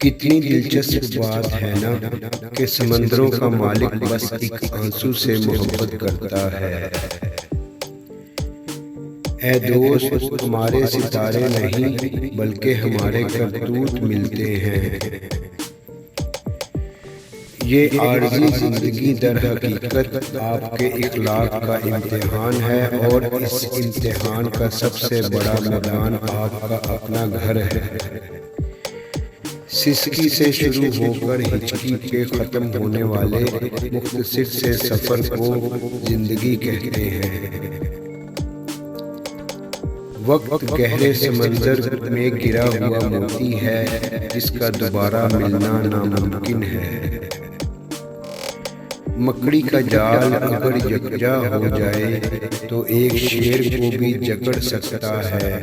کتنی دلچسپ بات ہے نا کہ سمندروں کا مالک بس ایک آنسو سے محبت کرتا ہے۔ اے دوست، ہمارے ستارے نہیں بلکہ ہمارے کرتوت ملتے ہیں۔ یہ عارضی زندگی در حقیقت آپ کے اخلاق کا امتحان ہے، اور اس امتحان کا سب سے بڑا میدان آپ کا اپنا گھر ہے۔ سسکی سے شروع ہو کر ہچکی کے ختم ہونے والے مختصر سے سفر کو زندگی کہتے ہیں۔ وقت گہرے سمندر میں گرا ہوا موتی ہے جس کا دوبارہ ملنا ناممکن ہے۔ مکڑی کا جال اگر یکجا ہو جائے تو ایک شیر کو بھی جکڑ سکتا ہے۔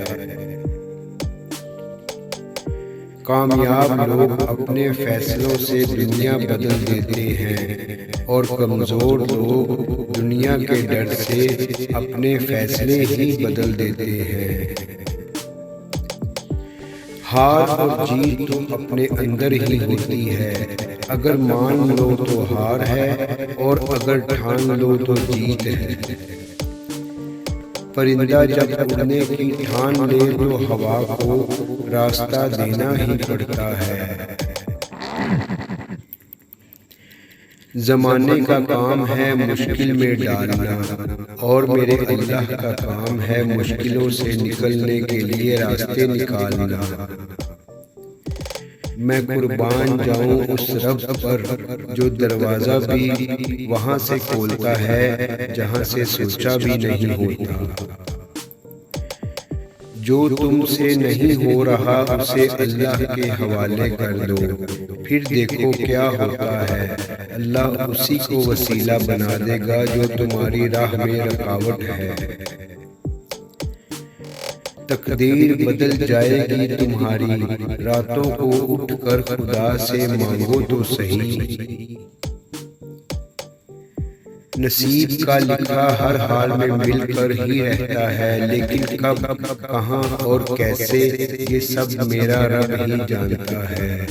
کامیاب لوگ اپنے فیصلوں سے دنیا بدل دیتے ہیں، اور کمزور لوگ دنیا کے ڈر سے اپنے فیصلے ہی بدل دیتے ہیں۔ ہار اور جیت تو اپنے اندر ہی ہوتی ہے، اگر مان لو تو ہار ہے اور اگر ٹھان لو تو جیت ہے۔ پرندہ جب اڑنے کی ٹھان لے تو ہوا کو راستہ دینا ہی پڑتا ہے۔ زمانے کا کام ہے مشکل میں ڈالنا، اور میرے اللہ کا کام ہے مشکلوں سے نکلنے کے لیے راستے نکالنا۔ میں قربان جاؤں اس رب پر جو دروازہ بھی وہاں سے کھولتا ہے جہاں سے سوچا بھی نہیں ہوتا۔ جو تم سے نہیں ہو رہا اسے اللہ کے حوالے کر دو، پھر دیکھو کیا ہوتا ہے۔ اللہ اسی کو وسیلہ بنا دے گا جو تمہاری راہ میں رکاوٹ ہے۔ تقدیر بدل جائے گی تمہاری، راتوں کو اٹھ کر خدا سے مانگو تو صحیح۔ نصیب کا لکھا ہر حال میں مل کر ہی رہتا ہے، لیکن کب، کہاں اور کیسے یہ سب میرا رب ہی جانتا ہے۔